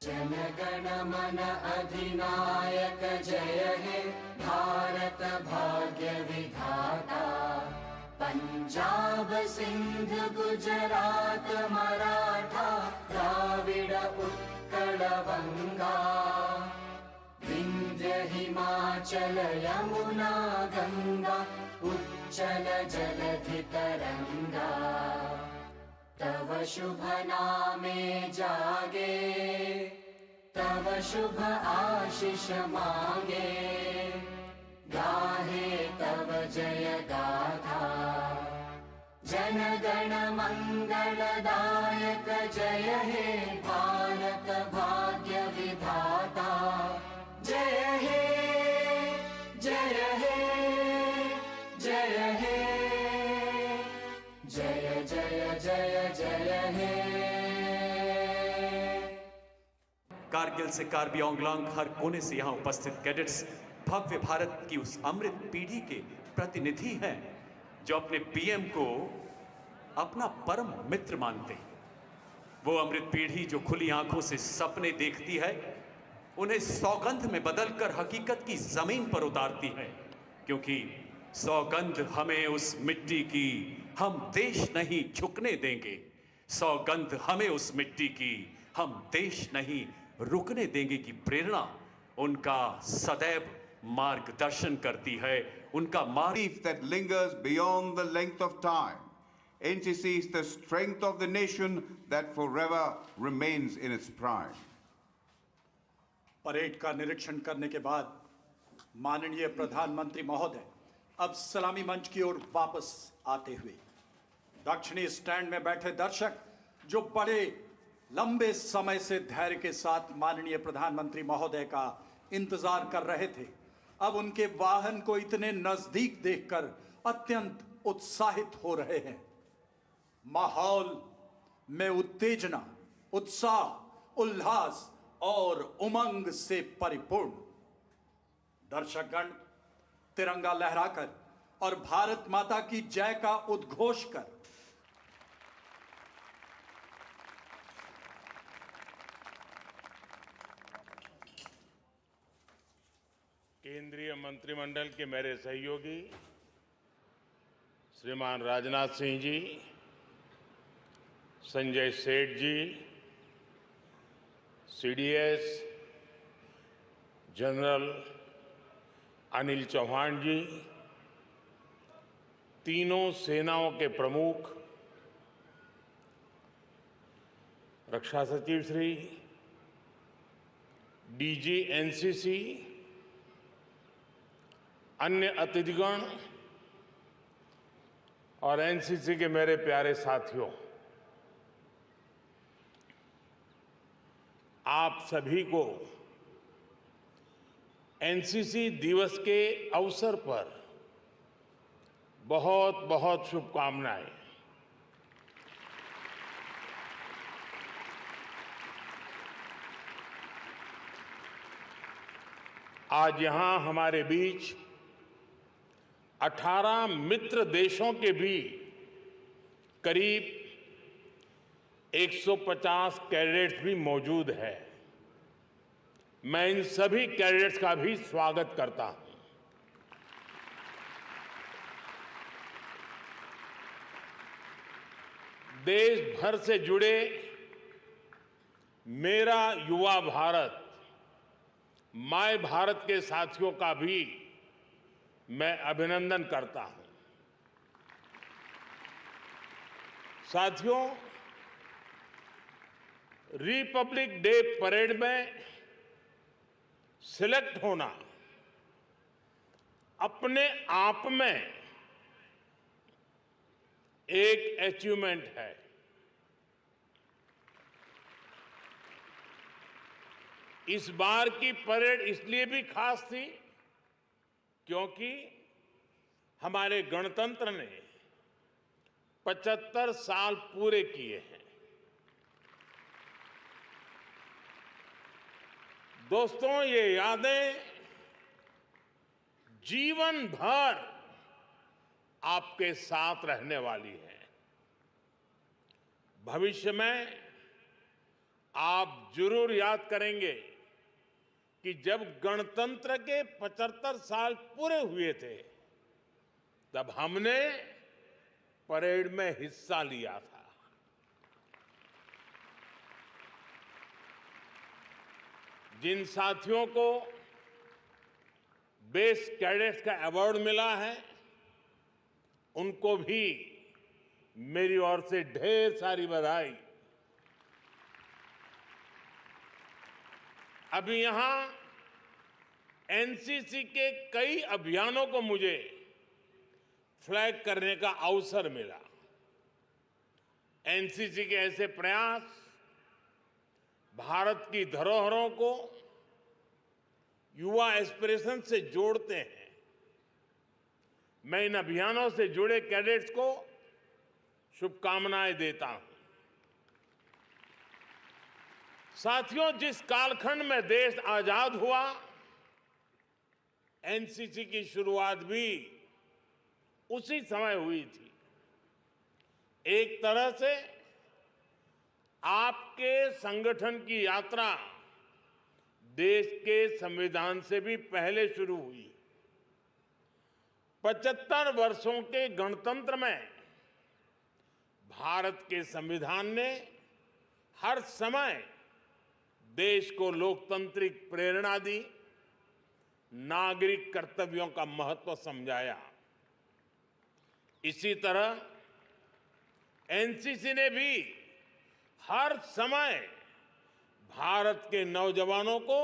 जनगण मन अधिनायक जय हे भारत भाग्य विधाता। पंजाब सिंध गुजरात मराठा द्राविड उत्कल बंगा। विंध्य हिमाचल यमुना गंगा उच्चल जलधि तरंगा। तव शुभ नामे जागे तव शुभ आशीष मांगे। गाहे तव जय गाथा जन गण मंगलदायक जय हे भारत भाग्य विधाता। जय हे जय हे जय हे जय जय जय जय हे। कारगिल से कार्बी आंगलांग हर कोने से यहाँ उपस्थित कैडेट्स भव्य भारत की उस अमृत पीढ़ी के प्रतिनिधि हैं जो अपने पीएम को अपना परम मित्र मानते हैं। वो अमृत पीढ़ी जो खुली आंखों से सपने देखती है, उन्हें सौगंध में बदलकर हकीकत की जमीन पर उतारती है। क्योंकि सौगंध हमें उस मिट्टी की हम देश नहीं झुकने देंगे। सौगंध हमें उस मिट्टी की हम देश नहीं रुकने देंगे की प्रेरणा उनका सदैव मार्गदर्शन करती है। उनका belief that lingers beyond the length of time. NCC is the strength of the nation that forever remains in its pride. Parade का निरीक्षण करने के बाद माननीय प्रधानमंत्री महोदय अब सलामी मंच की ओर वापस आते हुए दक्षिणी स्टैंड में बैठे दर्शक जो बड़े लंबे समय से धैर्य के साथ माननीय प्रधानमंत्री महोदय का इंतजार कर रहे थे, अब उनके वाहन को इतने नजदीक देखकर अत्यंत उत्साहित हो रहे हैं। माहौल में उत्तेजना, उत्साह, उल्लास और उमंग से परिपूर्ण। दर्शकगण तिरंगा लहराकर और भारत माता की जय का उद्घोष कर केंद्रीय मंत्रिमंडल के मेरे सहयोगी श्रीमान राजनाथ सिंह जी, संजय सेठ जी, सीडीएस जनरल अनिल चौहान जी, तीनों सेनाओं के प्रमुख, रक्षा सचिव श्री, डीजी एनसीसी, अन्य अतिथिगण और एनसीसी के मेरे प्यारे साथियों, आप सभी को एनसीसी दिवस के अवसर पर बहुत बहुत शुभकामनाएं। आज यहां हमारे बीच 18 मित्र देशों के भी करीब 150 कैडेट्स भी मौजूद हैं। मैं इन सभी कैडेट्स का भी स्वागत करता हूं। देश भर से जुड़े मेरा युवा भारत, माय भारत के साथियों का भी मैं अभिनंदन करता हूं। साथियों, रिपब्लिक डे परेड में सिलेक्ट होना अपने आप में एक अचीवमेंट है। इस बार की परेड इसलिए भी खास थी क्योंकि हमारे गणतंत्र ने 75 साल पूरे किए हैं। दोस्तों, ये यादें जीवन भर आपके साथ रहने वाली हैं। भविष्य में आप जरूर याद करेंगे कि जब गणतंत्र के 75 साल पूरे हुए थे तब हमने परेड में हिस्सा लिया था। जिन साथियों को बेस्ट कैडेट्स का अवार्ड मिला है उनको भी मेरी ओर से ढेर सारी बधाई। अभी यहां एनसीसी के कई अभियानों को मुझे फ्लैग करने का अवसर मिला। एनसीसी के ऐसे प्रयास भारत की धरोहरों को युवा एस्पिरेशन से जोड़ते हैं। मैं इन अभियानों से जुड़े कैडेट्स को शुभकामनाएं देता हूं। साथियों, जिस कालखंड में देश आजाद हुआ, एनसीसी की शुरुआत भी उसी समय हुई थी। एक तरह से आपके संगठन की यात्रा देश के संविधान से भी पहले शुरू हुई। 75 वर्षों के गणतंत्र में भारत के संविधान ने हर समय देश को लोकतांत्रिक प्रेरणा दी, नागरिक कर्तव्यों का महत्व समझाया। इसी तरह एनसीसी ने भी हर समय भारत के नौजवानों को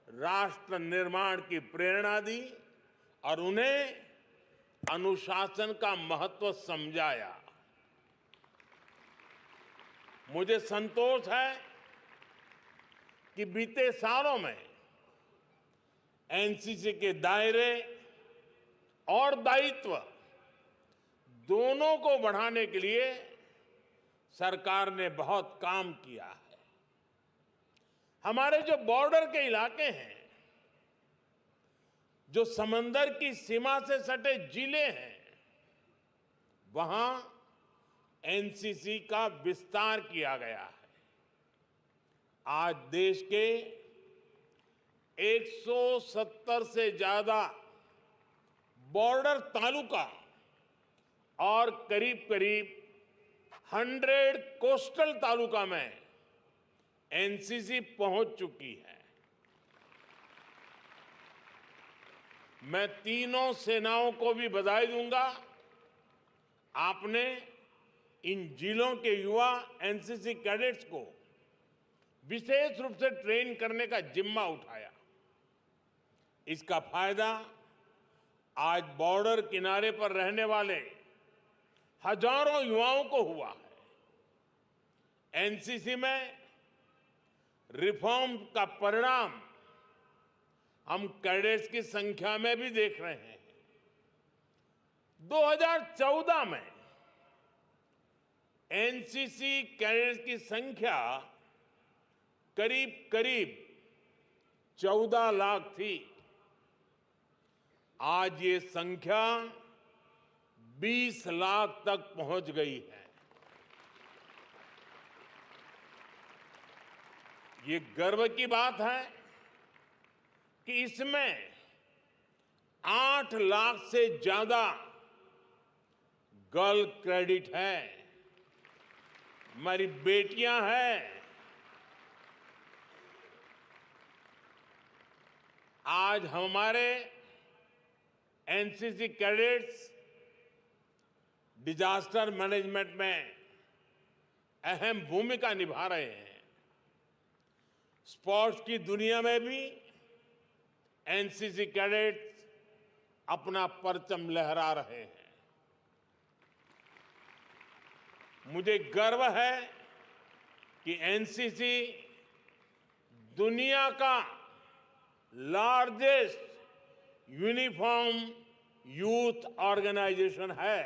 राष्ट्र निर्माण की प्रेरणा दी और उन्हें अनुशासन का महत्व समझाया। मुझे संतोष है कि बीते सालों में एनसीसी के दायरे और दायित्व दोनों को बढ़ाने के लिए सरकार ने बहुत काम किया है। हमारे जो बॉर्डर के इलाके हैं, जो समंदर की सीमा से सटे जिले हैं, वहां एनसीसी का विस्तार किया गया है। आज देश के 170 से ज्यादा बॉर्डर तालुका और करीब करीब 100 कोस्टल तालुका में एनसीसी पहुंच चुकी है। मैं तीनों सेनाओं को भी बधाई दूंगा। आपने इन जिलों के युवा एनसीसी कैडेट्स को विशेष रूप से ट्रेन करने का जिम्मा उठाया। इसका फायदा आज बॉर्डर किनारे पर रहने वाले हजारों युवाओं को हुआ है। एनसीसी में रिफॉर्म का परिणाम हम कैडेट्स की संख्या में भी देख रहे हैं। 2014 में एनसीसी कैडेट्स की संख्या करीब 14 लाख थी। आज ये संख्या 20 लाख तक पहुंच गई है। ये गर्व की बात है कि इसमें 8 लाख से ज्यादा गर्ल क्रेडिट है, हमारी बेटियां हैं। आज हमारे एनसीसी कैडेट्स डिजास्टर मैनेजमेंट में अहम भूमिका निभा रहे हैं। स्पोर्ट्स की दुनिया में भी एनसीसी कैडेट्स अपना परचम लहरा रहे हैं। मुझे गर्व है कि एनसीसी दुनिया का लार्जेस्ट यूनिफॉर्म यूथ ऑर्गेनाइजेशन है।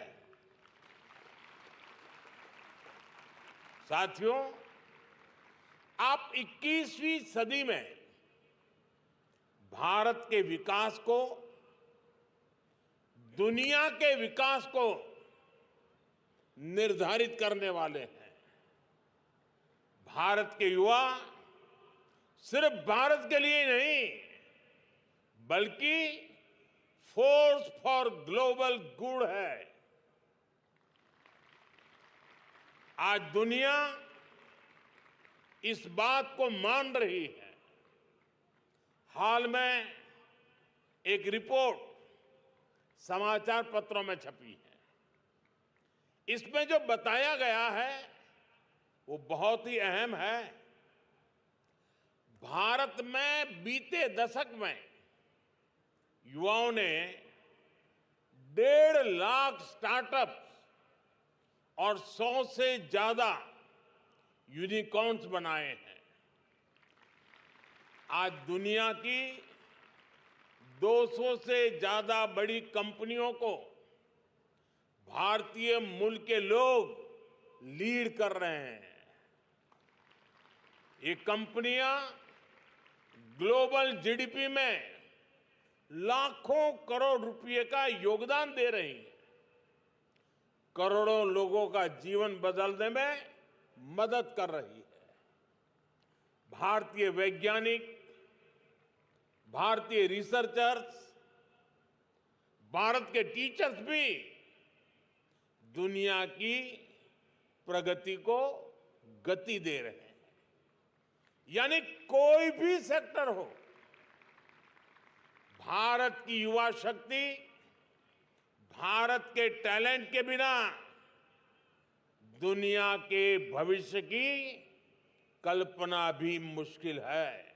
साथियों, आप 21वीं सदी में भारत के विकास को, दुनिया के विकास को निर्धारित करने वाले हैं। भारत के युवा सिर्फ भारत के लिए नहीं बल्कि फोर्स फॉर ग्लोबल गुड है। आज दुनिया इस बात को मान रही है। हाल में एक रिपोर्ट समाचार पत्रों में छपी है। इसमें जो बताया गया है वो बहुत ही अहम है। भारत में बीते दशक में युवाओं ने 1.5 लाख स्टार्टअप और 100 से ज्यादा यूनिकॉर्न्स बनाए हैं। आज दुनिया की 200 से ज्यादा बड़ी कंपनियों को भारतीय मूल के लोग लीड कर रहे हैं। ये कंपनियां ग्लोबल जीडीपी में लाखों करोड़ रुपए का योगदान दे रही हैं। करोड़ों लोगों का जीवन बदलने में मदद कर रही है। भारतीय वैज्ञानिक, भारतीय रिसर्चर्स, भारत के टीचर्स भी दुनिया की प्रगति को गति दे रहे हैं। यानी कोई भी सेक्टर हो, भारत की युवा शक्ति, भारत के टैलेंट के बिना दुनिया के भविष्य की कल्पना भी मुश्किल है।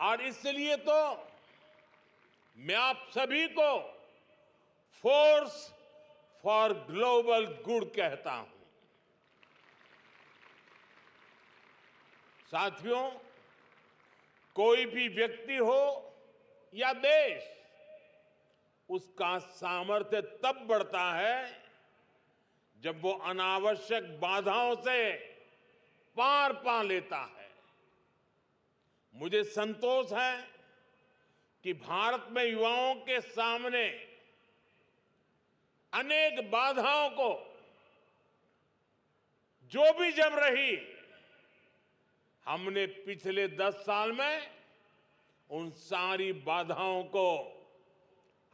और इसलिए तो मैं आप सभी को फोर्स फॉर ग्लोबल गुड कहता हूं। साथियों, कोई भी व्यक्ति हो या देश, उसका सामर्थ्य तब बढ़ता है जब वो अनावश्यक बाधाओं से पार पा लेता है। मुझे संतोष है कि भारत में युवाओं के सामने अनेक बाधाओं को जो भी जम रही, हमने पिछले 10 साल में उन सारी बाधाओं को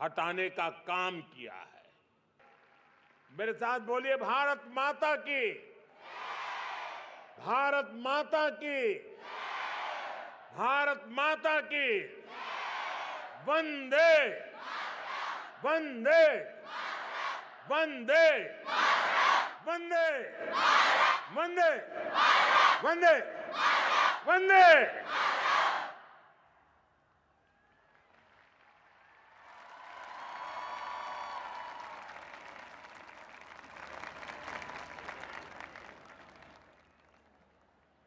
हटाने का काम किया है। मेरे साथ बोलिए, भारत माता की, भारत माता की, भारत माता की, वंदे वंदे वंदे वंदे वंदे वंदे वंदे